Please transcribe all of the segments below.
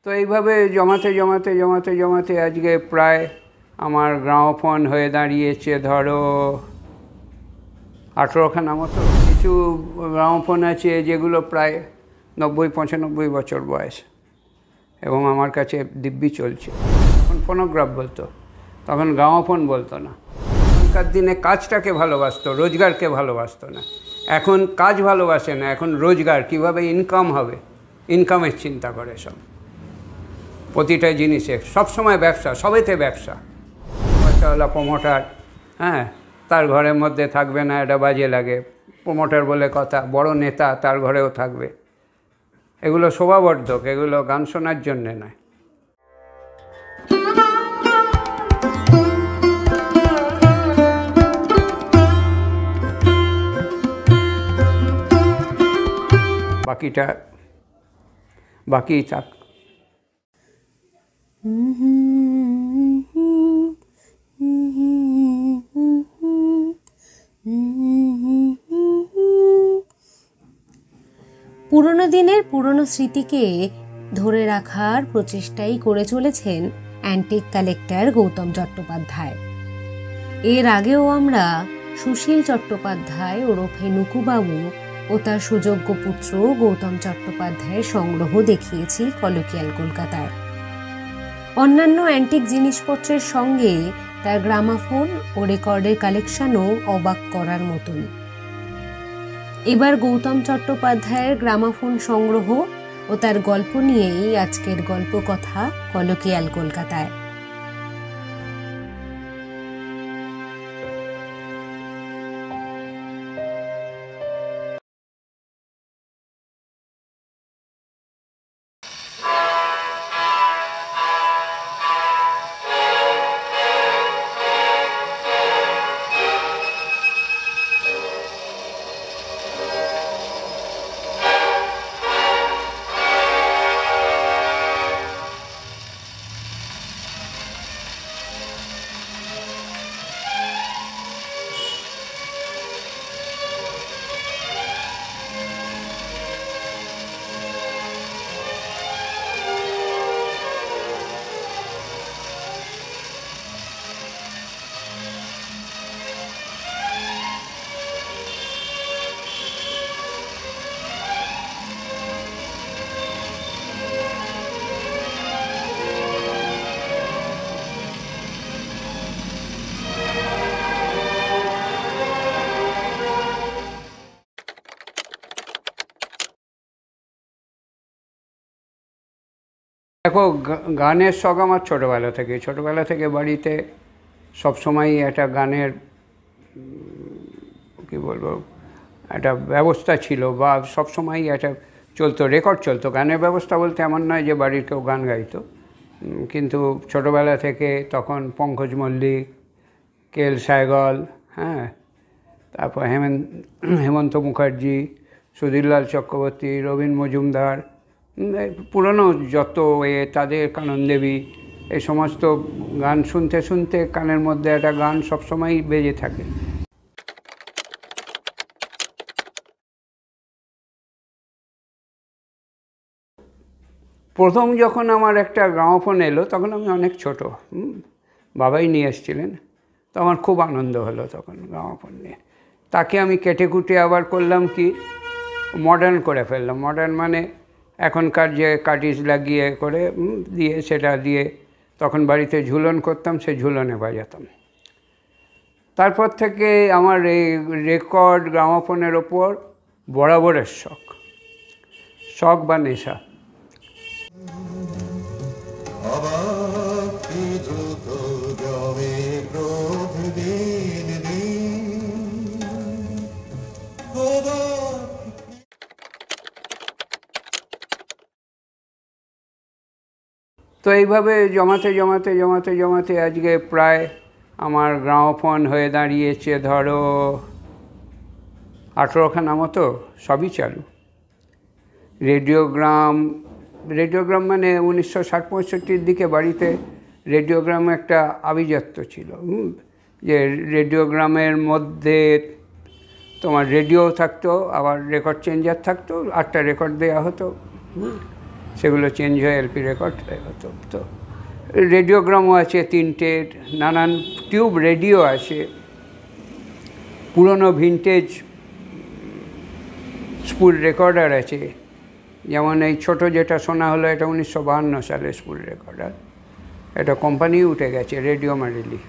তো এইভাবে জমাতে জমাতে জমাতে জমাতে আজকে প্রায় আমার গ্রামোফোন হয়ে দাঁড়িয়েছে ধরো 18খানা মতো। কিছু গ্রামোফোন আছে যেগুলো প্রায় 90-95 বছর বয়স এবং আমার কাছে দিব্যি চলছে। তখন ফোনোগ্রাফ বলতো, তখন গ্রামোফোন বলতো না। এখনকার দিনে কাজটাকে ভালোবাসতো, রোজগারকে ভালোবাসতো না। এখন কাজ ভালোবাসে না, এখন রোজগার, কীভাবে ইনকাম হবে, ইনকামের চিন্তা করে সব। প্রতিটা জিনিসে সবসময় ব্যবসা, সবেতে ব্যবসা। পয়সাওয়ালা প্রমোটার, হ্যাঁ, তার ঘরের মধ্যে থাকবে না, এটা বাজে লাগে। প্রমোটার বলে কথা, বড় নেতা তার ঘরেও থাকবে। এগুলো শোভাবর্ধক, এগুলো গান শোনার জন্যে নয়। বাকি থাক। পুরনো দিনের পুরনো স্মৃতিকে ধরে রাখার প্রচেষ্টাই করে চলেছেন অ্যান্টিক কালেক্টর গৌতম চট্টোপাধ্যায়। এর আগেও আমরা সুশীল চট্টোপাধ্যায় ওরফে নুকুবাবু ও তার সুযোগ্য পুত্র গৌতম চট্টোপাধ্যায়ের সংগ্রহ দেখিয়েছি কলোকিয়াল কলকাতায়। অন্যান্য অ্যান্টিক জিনিসপত্রের সঙ্গে তার গ্রামাফোন ও রেকর্ডের কালেকশনও অবাক করার মতোই। এবার গৌতম চট্টোপাধ্যায়ের গ্রামাফোন সংগ্রহ ও তার গল্প নিয়েই আজকের গল্প কথা কলোকিয়াল কলকাতায়। দেখো, গানের শখ আমার ছোটোবেলা থেকে বাড়িতে সবসময়ই একটা গানের কী বলবো একটা ব্যবস্থা ছিল, বা সবসময়ই একটা চলতো, রেকর্ড চলতো। গানের ব্যবস্থা বলতে এমন নয় যে বাড়ির কেউ গান গাইতো, কিন্তু ছোটোবেলা থেকে তখন পঙ্কজ মল্লিক, কেএল সেহগল, হ্যাঁ, তারপর হেমন্ত মুখার্জি, সুধীরলাল চক্রবর্তী, রবীন মজুমদার, পুরনো যত তাদের কানন দেবী, এই সমস্ত গান শুনতে শুনতে কানের মধ্যে একটা গান সবসময়ই বেজে থাকে। প্রথম যখন আমার একটা গ্রামোফোন এলো তখন আমি অনেক ছোট, বাবাই নিয়ে এসেছিলেন, তো আমার খুব আনন্দ হলো তখন গ্রামোফোন নিয়ে। তাকে আমি কেটে কুটে আবার করলাম কি, মডার্ন করে ফেললাম। মডার্ন মানে এখনকার যে কার্টিজ লাগিয়ে করে দিয়ে, সেটা দিয়ে তখন বাড়িতে ঝুলন করতাম, সে ঝুলনে বাজাতাম। তারপর থেকে আমার এই রেকর্ড গ্রামোফোনের ওপর বরাবরের শখ বা নেশা। তো এইভাবে জমাতে জমাতে জমাতে জমাতে আজকে প্রায় আমার গ্রামোফোন হয়ে দাঁড়িয়েছে ধরো 18খানা মতো, সবই চালু। রেডিওগ্রাম মানে 1960-65 দিকে বাড়িতে রেডিওগ্রাম একটা আভিজাত্য ছিল, যে রেডিওগ্রামের মধ্যে তোমার রেডিও থাকতো, আবার রেকর্ড চেঞ্জার থাকতো, 8টা রেকর্ড দেওয়া হতো। সেগুলো চেঞ্জ হয়ে এলপি রেকর্ড হতো। তো রেডিওগ্রামও আছে 3টে, নানান টিউব রেডিও আছে, পুরনো ভিনটেজ স্পুল রেকর্ডার আছে। যেমন এই ছোট যেটা শোনা হলো, এটা 1952 সালের স্পুল রেকর্ডার। এটা কোম্পানি উঠে গেছে, রেডিও মারিলি।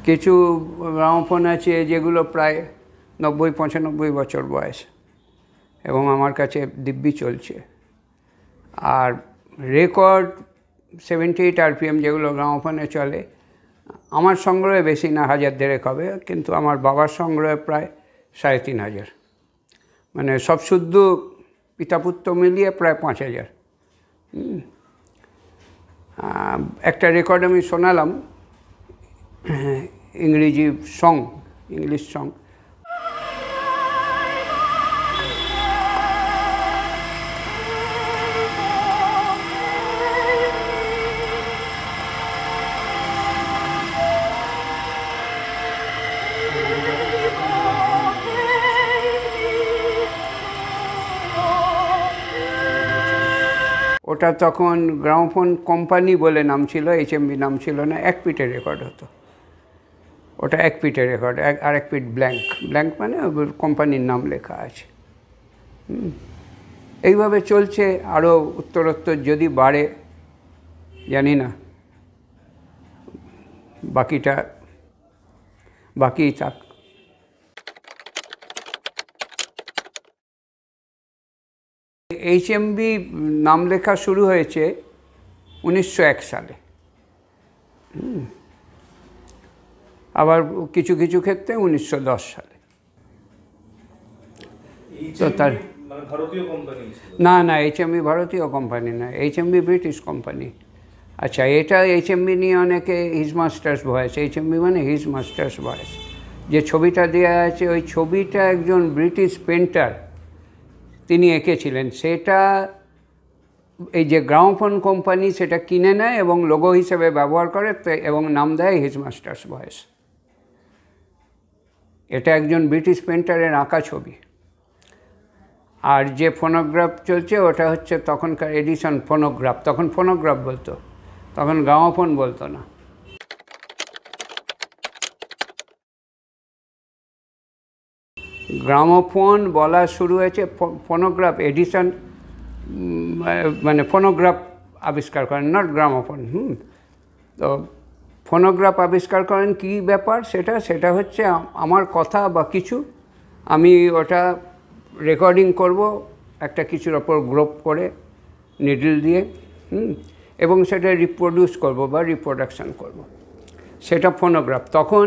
কিছু গ্রামোফোন আছে যেগুলো প্রায় 90-95 বছর বয়স এবং আমার কাছে দিব্যি চলছে। আর রেকর্ড 78 RPM যেগুলো গ্রামোফোনে চলে, আমার সংগ্রহে বেশি না, 1000-1500 হবে, কিন্তু আমার বাবার সংগ্রহে প্রায় 3500, মানে সব শুদ্ধ পিতাপুত্র মিলিয়ে প্রায় 5000। একটা রেকর্ড আমি শোনালাম, ইংরেজি সং, ইংলিশ সং। ওটা তখন গ্রামোফোন কোম্পানি বলে নাম ছিল, HMV নাম ছিল না, 1 ফিটের রেকর্ড হতো। ওটা 1 ফিটের রেকর্ড, আর 1 ফিট ব্ল্যাঙ্ক, ব্ল্যাঙ্ক মানে কোম্পানির নাম লেখা আছে। এইভাবে চলছে, আরও উত্তরোত্তর যদি বাড়ে জানি না, বাকিটা বাকিই থাক। HMV নাম লেখা শুরু হয়েছে 1901 সালে, আবার কিছু কিছু ক্ষেত্রে 1910 সালে। তো তার না না, HMV ভারতীয় কোম্পানি না, HMV ব্রিটিশ কোম্পানি। আচ্ছা, এটা HMV নিয়ে অনেকে হিজ মাস্টার্স ভয়েস, HMV মানে হিজ মাস্টার্স ভয়েস। যে ছবিটা দেওয়া আছে, ওই ছবিটা একজন ব্রিটিশ পেন্টার তিনি এঁকেছিলেন। সেটা এই যে গ্রামোফোন কোম্পানি সেটা কিনে নেয় এবং লোগো হিসেবে ব্যবহার করে এবং নাম দেয় হিজ মাস্টার্স ভয়েস। এটা একজন ব্রিটিশ পেন্টারের আঁকা ছবি। আর যে ফোনোগ্রাফ চলছে ওটা হচ্ছে তখনকার এডিশন ফোনোগ্রাফ। তখন ফোনোগ্রাফ বলতো, তখন গ্রামোফোন বলতো না। গ্রামোফোন বলা শুরু হয়েছে, ফোনোগ্রাফ এডিশন মানে ফোনোগ্রাফ আবিষ্কার করেন, নট গ্রামোফোন। তো ফোনোগ্রাফ আবিষ্কার করেন কী ব্যাপার, সেটা হচ্ছে আমার কথা বা কিছু আমি ওটা রেকর্ডিং করব একটা কিছুর ওপর গ্রোপ করে নিডল দিয়ে, এবং সেটা রিপ্রোডিউস করব বা রিপ্রোডাকশান করব, সেটা ফোনোগ্রাফ। তখন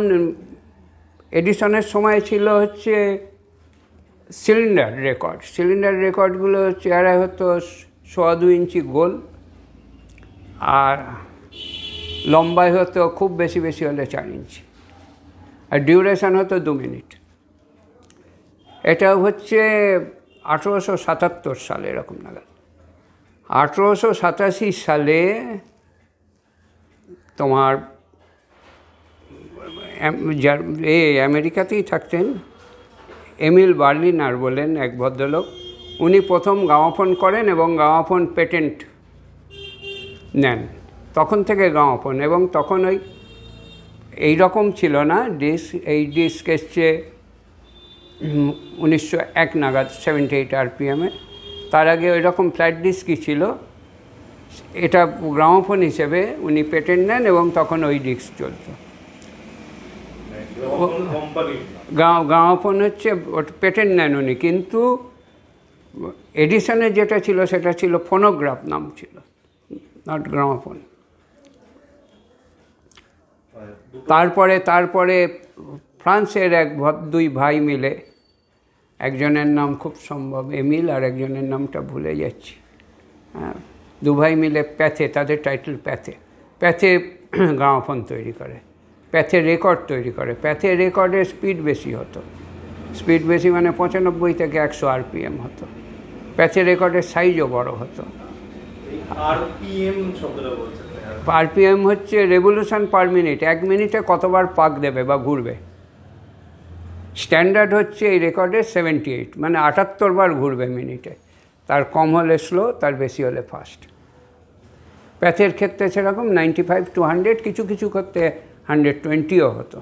এডিশনের সময় ছিল হচ্ছে সিলিন্ডার রেকর্ড। সিলিন্ডার রেকর্ডগুলো চেহারায় হতো 2.25 ইঞ্চি গোল, আর লম্বায় হতো খুব বেশি বেশি হলে 4 ইঞ্চি, আর ডিউরেশন হতো 2 মিনিট। এটা হচ্ছে 1877 সালে এরকম নাগাদ। 1887 সালে তোমার আমেরিকাতেই থাকতেন এমিল বার্লিনার বলেন এক ভদ্রলোক, উনি প্রথম গ্রামোফোন করেন এবং গ্রামোফোন পেটেন্ট নেন। তখন থেকে গ্রামোফোন, এবং তখন এই রকম ছিল না ডিস্ক। এই ডিস্ক এসছে 1901 নাগাদ, 78 RPM-এ। তার আগে ওই রকম ফ্ল্যাট ডিস্কই ছিল। এটা গ্রামোফোন হিসেবে উনি পেটেন্ট নেন এবং তখন ওই ডিস্ক চলত। গ্রামোফোন হচ্ছে পেটেন্ট নেন উনি, কিন্তু এডিশনে যেটা ছিল সেটা ছিল ফোনোগ্রাফ নাম ছিল, নট গ্রামোফোন। তারপরে ফ্রান্সের দুই ভাই মিলে, একজনের নাম খুব সম্ভব এমিল আর একজনের নামটা ভুলে যাচ্ছি, দু ভাই মিলে প্যাথে, তাদের টাইটেল প্যাথে, প্যাথে গ্রামোফোন তৈরি করে, প্যাথে রেকর্ড তৈরি করে। প্যাথে রেকর্ডের স্পিড বেশি হতো, স্পিড বেশি মানে 95 থেকে 100 RPM হতো। প্যাথে রেকর্ডের সাইজও বড় হতো। RPM হচ্ছে রেভলিউশন পার মিনিট, 1 মিনিটে কতবার পাক দেবে বা ঘুরবে। স্ট্যান্ডার্ড হচ্ছে এই রেকর্ডের 78, মানে 78 বার ঘুরবে মিনিটে। তার কম হলে স্লো, তার বেশি হলে ফাস্ট। প্যাথের ক্ষেত্রে সেরকম 95 to 100, কিছু কিছু ক্ষেত্রে 120ও হতো।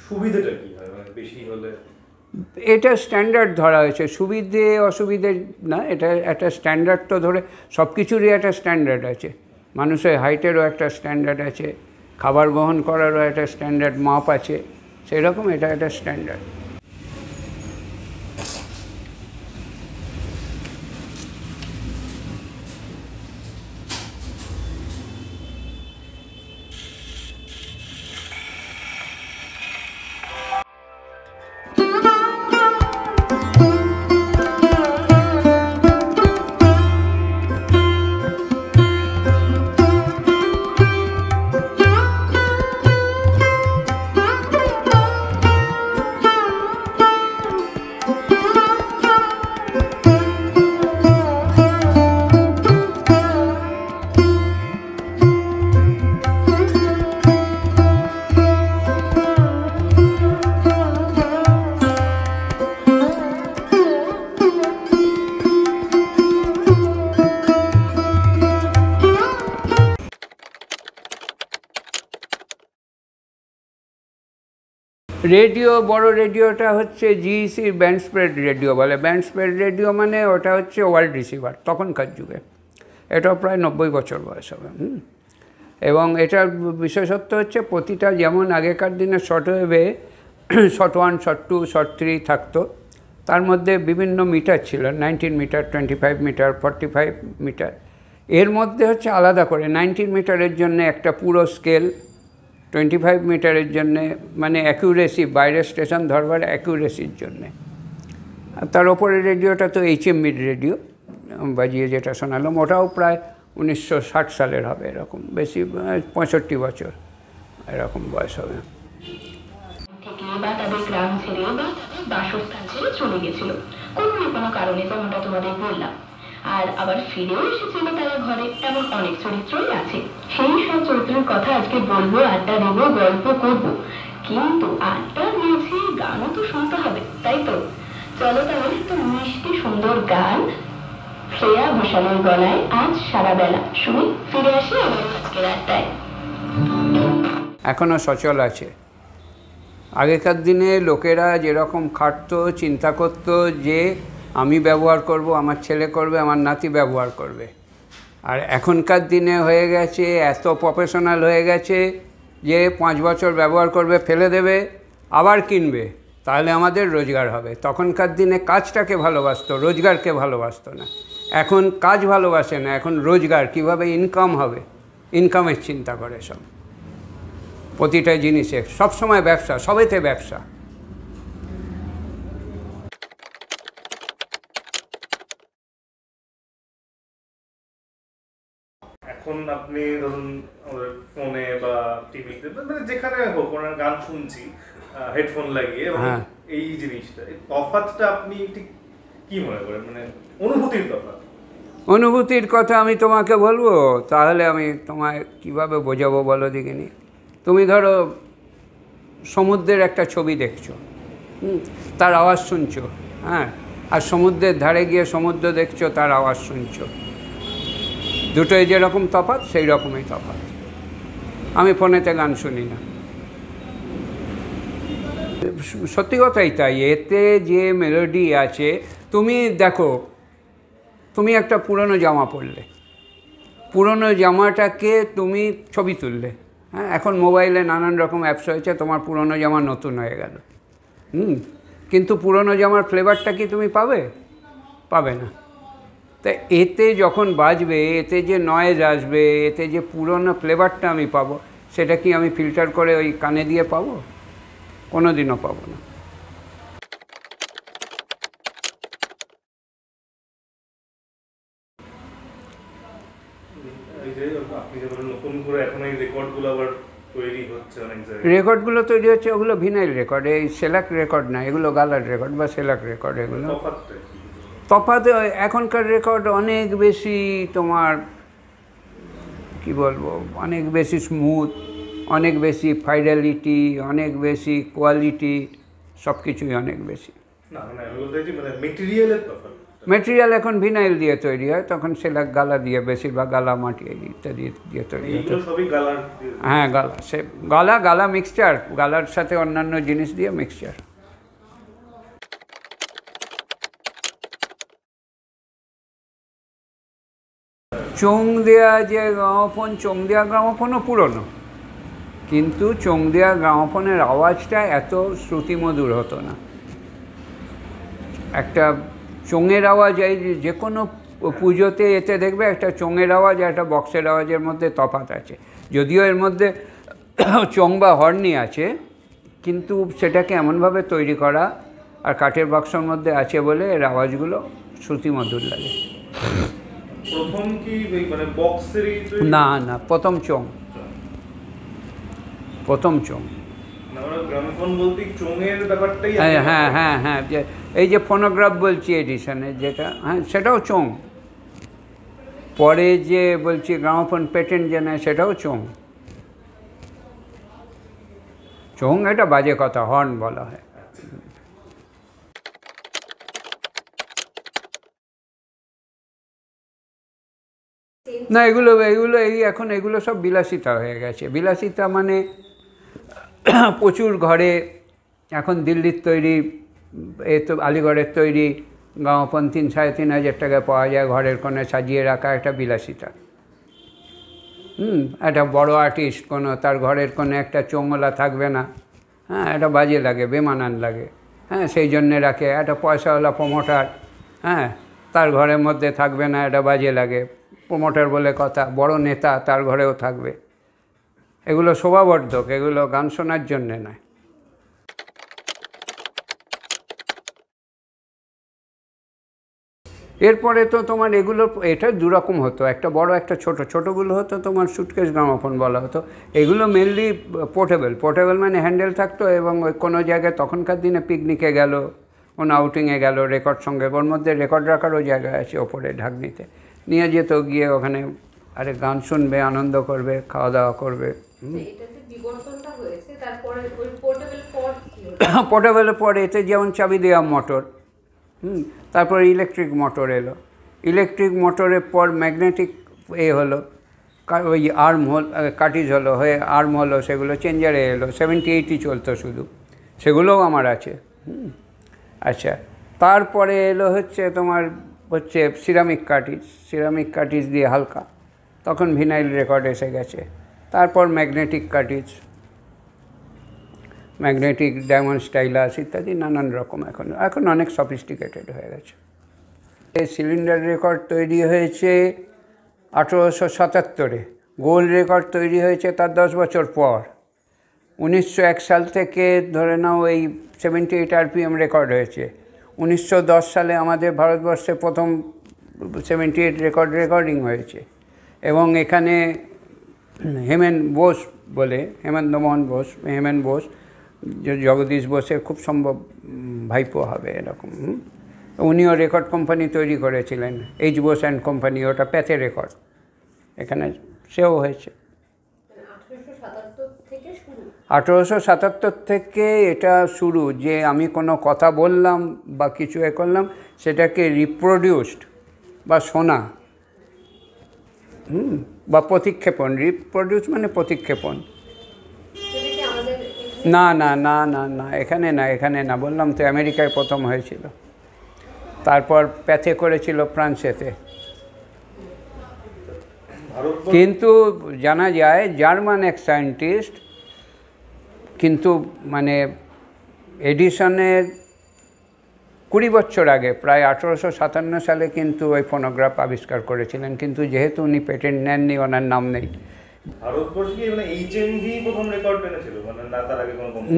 সুবিধাটা কি হয় মানে বেশি হলে? এটা স্ট্যান্ডার্ড ধরা হয়েছে, সুবিধে অসুবিধে না, এটা একটা স্ট্যান্ডার্ড তো ধরে, সব কিছুরই একটা স্ট্যান্ডার্ড আছে। মানুষের হাইটেরও একটা স্ট্যান্ডার্ড আছে, খাবার গ্রহণ করারও একটা স্ট্যান্ডার্ড মাপ আছে, সেই রকম এটা একটা স্ট্যান্ডার্ড। রেডিও, বড় রেডিওটা হচ্ছে জিইসির ব্যান্ড স্প্রেড রেডিও বলে। ব্যান্ড স্প্রেড রেডিও মানে ওটা হচ্ছে ওয়ার্ল্ড রিসিভার তখনকার যুগে। এটাও প্রায় 90 বছর বয়স হবে। এবং এটার বিশেষত্ব হচ্ছে প্রতিটা, যেমন আগেকার দিনে শর্ট ওয়েভে শর্ট 1, শর্ট 2, শর্ট 3 থাকতো, তার মধ্যে বিভিন্ন মিটার ছিল, 19 মিটার, 25 মিটার, 45 মিটার। এর মধ্যে হচ্ছে আলাদা করে 19 মিটারের জন্য একটা পুরো স্কেল, 25 মিটারের জন্যে মানে অ্যাকুরেসি, বাইরের স্টেশন ধরবার অ্যাকুরেসির জন্যে। তার ওপরে রেডিওটা তো HMV রেডিও বাজিয়ে যেটা শোনালাম, ওটাও প্রায় 1960 সালের হবে, এরকম বেশি 65 বছর এরকম বয়স হবে। বা তাদের গ্রাম ছেড়ে বা বাসস্থান ছেড়ে চলে গেছিল কোনো না কোনো কারণে, যেমনটা তোমাদের বললাম। আর আবার ফিরেও এসেছিল তারা ঘরে, এমন অনেক চরিত্রই আছে। সেই সব চরিত্রের কথা আজকে বলবো, আড্ডা দেবো, গল্প করব। কিন্তু আড্ডার মাঝে গানও তো শুনতে হবে, তাই তো? চলো তাহলে তো মিষ্টি সুন্দর গান শ্রেয়া ঘোষালের গলায় আজ সারা বেলা শুনি, ফিরে আসি আমার আজকের আড্ডায়। এখনও সচল আছে। আগেকার দিনে লোকেরা যেরকম খাটতো, চিন্তা করতো যে আমি ব্যবহার করব, আমার ছেলে করবে, আমার নাতি ব্যবহার করবে। আর এখনকার দিনে হয়ে গেছে, এত প্রফেশনাল হয়ে গেছে যে 5 বছর ব্যবহার করবে, ফেলে দেবে, আবার কিনবে, তাহলে আমাদের রোজগার হবে। তখনকার দিনে কাজটাকে ভালোবাসতো, রোজগারকে ভালোবাসতো না। এখন কাজ ভালোবাসে না, এখন রোজগার, কিভাবে ইনকাম হবে, ইনকামের চিন্তা করে সব। প্রতিটা জিনিসে সবসময় ব্যবসা, সবেতে ব্যবসা। এখন আপনি ধরুন ফোনে বা টিভিতে মানে যেখানে হোক ওনার গান শুনছি হেডফোন লাগিয়ে, এবং এই জিনিসটা, এই তফাৎটা আপনি ঠিক কি মনে করেন, মানে অনুভূতির তফাৎ? অনুভূতির কথা আমি তোমাকে বলবো, তাহলে আমি তোমায় কীভাবে বোঝাবো বলো দেখিনি। তুমি ধরো সমুদ্রের একটা ছবি দেখছো, তার আওয়াজ শুনছো, হ্যাঁ, আর সমুদ্রের ধারে গিয়ে সমুদ্র দেখছো, তার আওয়াজ শুনছো, দুটোই যেরকম তফাৎ সেই রকমই তফাৎ। আমি ফোনেতে গান শুনি না, সত্যি কথাই তাই। এতে যে মেলোডি আছে, তুমি দেখো, তুমি একটা পুরনো জামা পরলে, পুরনো জামাটাকে তুমি ছবি তুললে, হ্যাঁ, এখন মোবাইলে নানান রকম অ্যাপস হয়েছে, তোমার পুরনো জামা নতুন হয়ে গেল, কিন্তু পুরনো জামার ফ্লেভারটা কি তুমি পাবে? পাবে না। তা এতে যখন বাজবে, এতে যে নয়েজ আসবে, এতে যে পুরনো ফ্লেভারটা আমি পাবো, সেটা কি আমি ফিল্টার করে ওই কানে দিয়ে পাবো? কোনো দিনও পাবো না। যে আপনি যে বলেন নতুন করে এখন এই রেকর্ডগুলো আবার তৈরি হচ্ছে অনেক জায়গায়, রেকর্ডগুলো তৈরি হচ্ছে, ওগুলো ভিনাইল রেকর্ড, এই সেলাক রেকর্ড না, এগুলো গালার রেকর্ড বা সেলাক রেকর্ড। এগুলো তফাৎটা কি? তফাৎ এখনকার রেকর্ড অনেক বেশি তোমার কি বলবো, অনেক বেশি স্মুথ, অনেক বেশি ফাইডালিটি, অনেক বেশি কোয়ালিটি, সব কিছুই অনেক বেশি। না মানে আমি বলতে চাইছি মানে মেটেরিয়ালের তফাৎ। মেটেরিয়াল এখন ভিনাইল দিয়ে তৈরি হয়, তখন সেলাক গালা দিয়ে, বেশিরভাগ গালা মাটি ইত্যাদি দিয়ে তৈরি হতো। এইগুলো সবই গালার দিয়ে? হ্যাঁ, গালা, সে গালা মিক্সচার, গালার সাথে অন্যান্য জিনিস দিয়ে মিক্সচার। চোং দেওয়া যে গ্রামোফোন, চোং দেওয়া গ্রামোফোনও পুরনো, কিন্তু চোং দেওয়া গ্রামোফোনের আওয়াজটা এত শ্রুতিমধুর হতো না। একটা চোঙের আওয়াজ, এই যে কোনো পুজোতে এতে দেখবে একটা চোঙের আওয়াজ আর একটা বক্সের আওয়াজের মধ্যে তফাৎ আছে। যদিও এর মধ্যে চোং বা হর্নি আছে, কিন্তু সেটাকে এমনভাবে তৈরি করা আর কাঠের বাক্সর মধ্যে আছে বলে এর আওয়াজগুলো শ্রুতিমধুর লাগে। প্রথম কি মানে বক্সেরই? না না, প্রথম চোং, প্রথম চোং। গ্রামোফোন বলতে চোঙের ব্যাপারটাই। হ্যাঁ হ্যাঁ হ্যাঁ হ্যাঁ, যে এই যে ফোনোগ্রাফ বলছি এডিশনের যেটা, হ্যাঁ সেটাও চোং। পরে যে বলছি গ্রামোফোন পেটেন্ট যে নেয়, সেটাও চোং। চোং এটা বাজে কথা, হর্ন বলা হয়। না, এগুলো এখন এগুলো সব বিলাসিতা হয়ে গেছে। বিলাসিতা মানে প্রচুর ঘরে এখন দিল্লির তৈরি, এ তো আলিগড়ের তৈরি গ্রামোফোন 3,500 টাকায় পাওয়া যায়, ঘরের কোণে সাজিয়ে রাখা, একটা বিলাসিতা। একটা বড় আর্টিস্ট কোনো, তার ঘরের কোণে একটা চোঙলা থাকবে না, হ্যাঁ, এটা বাজে লাগে, বেমানান লাগে, হ্যাঁ, সেই জন্যে রাখে। একটা পয়সাওয়ালা প্রমোটার, হ্যাঁ, তার ঘরের মধ্যে থাকবে না, এটা বাজে লাগে। প্রমোটার বলে কথা, বড় নেতা, তার ঘরেও থাকবে। এগুলো শোভাবর্ধক, এগুলো গান শোনার জন্যে নয়। এরপরে তো তোমার এগুলো, এটা দুরকম হতো, একটা বড় একটা ছোট। ছোটোগুলো হতো তোমার সুটকেস গ্রামোফোন বলা হতো। এগুলো মেনলি পোর্টেবল মানে হ্যান্ডেল থাকতো, এবং ওই কোনো জায়গায় তখনকার দিনে পিকনিকে গেল, কোনো আউটিংয়ে গেল, রেকর্ড সঙ্গে, ওর মধ্যে রেকর্ড রাখারও জায়গা আছে ওপরে ঢাকনিতে, নিয়ে যেত, গিয়ে ওখানে আরে গান শুনবে, আনন্দ করবে, খাওয়া দাওয়া করবে। পোর্টেবলের পরে এতে যেমন চাবি দেওয়া মোটর, তারপর ইলেকট্রিক মোটর এলো। ইলেকট্রিক মোটরের পর ম্যাগনেটিক হলো, ওই আর্ম হল, কাটিজ হলো, হয়ে আর্ম হলো, সেগুলো চেঞ্জারে এলো। 70-80 চলতো শুধু, সেগুলোও আমার আছে। আচ্ছা, তারপরে এলো তোমার সিরামিক কাটিজ দিয়ে হালকা, তখন ভিনাইল রেকর্ড এসে গেছে। তারপর ম্যাগনেটিক কাটিজ, ম্যাগনেটিক ডায়মন্ড স্টাইলাস ইত্যাদি নানান রকম। এখন অনেক সফিস্টিকেটেড হয়ে গেছে। এই সিলিন্ডার রেকর্ড তৈরি হয়েছে 1877-এ, গোল্ড রেকর্ড তৈরি হয়েছে তার 10 বছর পর। 1901 সাল থেকে ধরে নাও এই 78 RPM রেকর্ড হয়েছে। 1910 সালে আমাদের ভারতবর্ষে প্রথম 78 রেকর্ডিং হয়েছে, এবং এখানে হেমেন্দ্র মোহন বোস, জগদীশ বোসের খুব সম্ভব ভাইপো হবে এরকম। উনিও রেকর্ড কোম্পানি তৈরি করেছিলেন, এইচ বোস অ্যান্ড কোম্পানি, ওটা প্যাথে রেকর্ড, এখানে সেও হয়েছে। 1877 থেকে এটা শুরু, যে আমি কোনো কথা বললাম বা কিছু করলাম, সেটাকে রিপ্রোডিউসড বা শোনা, বা প্রতিক্ষেপণ। রিপ্রোডিউস মানে প্রতিক্ষেপণ। না না না না না, এখানে না, বললাম তো আমেরিকায় প্রথম হয়েছিল, তারপর প্যাথে করেছিল ফ্রান্সেতে। কিন্তু জানা যায় জার্মান এক সায়েন্টিস্ট, কিন্তু মানে এডিসনের 20 বছর আগে, প্রায় 1857 সালে কিন্তু ওই ফোনোগ্রাফ আবিষ্কার করেছিলেন, কিন্তু যেহেতু উনি পেটেন্ট নেননি, ওনার নাম নেই।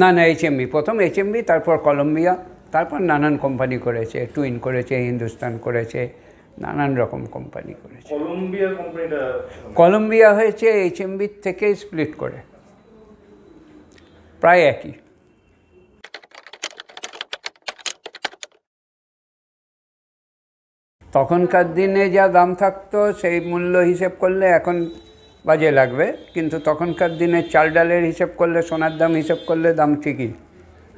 না না, HMV প্রথম, তারপর কলম্বিয়া, তারপর নানান কোম্পানি করেছে, টুইন করেছে, হিন্দুস্তান করেছে, নানান রকম কোম্পানি করেছে। কলম্বিয়া কোম্পানিটা কলম্বিয়া হয়েছে HMB থেকে স্প্লিট করে, প্রায় একই। তখনকার দিনে যা দাম থাকতো সেই মূল্য হিসেব করলে এখন বাজে লাগবে, কিন্তু তখনকার দিনে চাল ডালের হিসেব করলে, সোনার দাম হিসেব করলে দাম ঠিকই।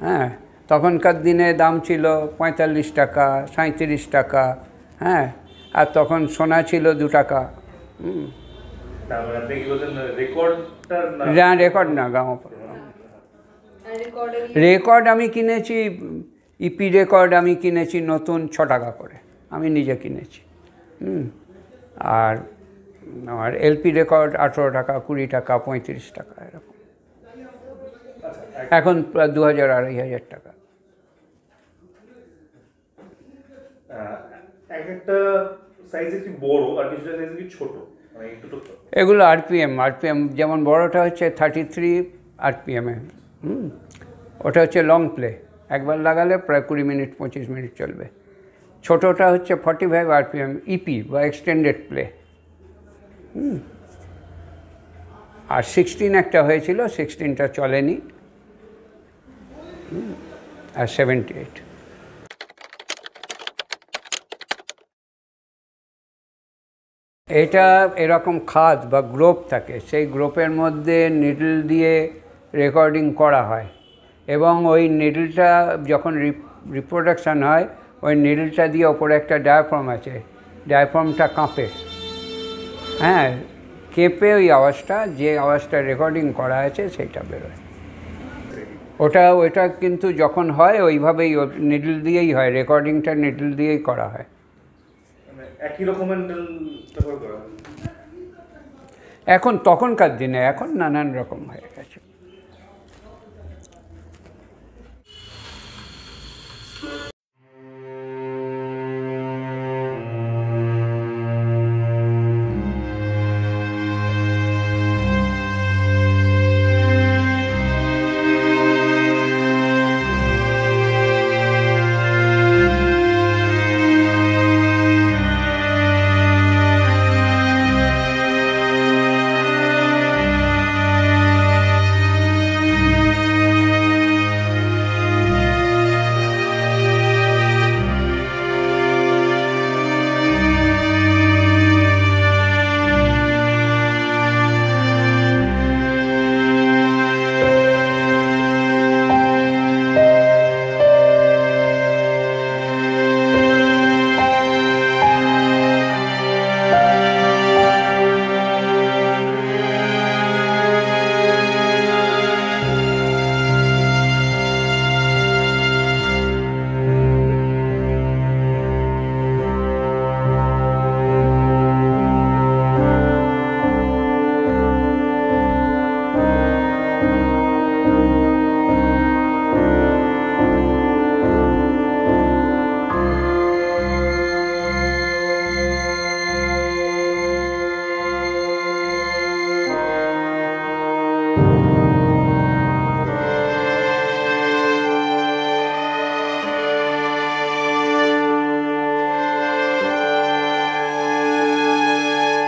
হ্যাঁ, তখনকার দিনে দাম ছিল 45 টাকা, 37 টাকা। হ্যাঁ, আর তখন সোনা ছিল 2 টাকা। রেকর্ড না, রেকর্ড আমি কিনেছি, ইপি রেকর্ড আমি কিনেছি নতুন 6 টাকা করে, আমি নিজে কিনেছি। আর আমার LP রেকর্ড 18 টাকা, 20 টাকা, 35 টাকা এরকম। এখন প্রায় 2000-2500 টাকা। একটা সাইজ একটু বড় আর কিছুটা সাইজ একটু ছোট, মানে একটু তো এগুলো আরপিএম, যেমন বড়টা হচ্ছে 33 RPM, ওটা হচ্ছে লং প্লে, একবার লাগালে প্রায় 20 মিনিট 25 মিনিট চলবে। ছোটোটা হচ্ছে 45 RPM ইপি বা এক্সটেন্ডেড প্লে। আর 16 একটা হয়েছিল, 16টা চলেনি। আর 78। এটা এরকম খাদ বা গ্রোপ থাকে, সেই গ্রোপের মধ্যে নিডল দিয়ে রেকর্ডিং করা হয়, এবং ওই নিডলটা যখন রিপ্রোডাকশান হয়, ওই নিডলটা দিয়ে ওপরে একটা ডায়াফ্রাম আছে, ডায়াফ্রামটা কাঁপে। হ্যাঁ, কেঁপে ওই আওয়াজটা, যে আওয়াজটা রেকর্ডিং করা আছে সেইটা বেরোয়। ওটা কিন্তু যখন হয় ওইভাবেই নিডল দিয়েই হয়, রেকর্ডিংটা নিডল দিয়েই করা হয়। একই রকমের এখন তখনকার দিনে, এখন নানান রকম হয়ে গেছে।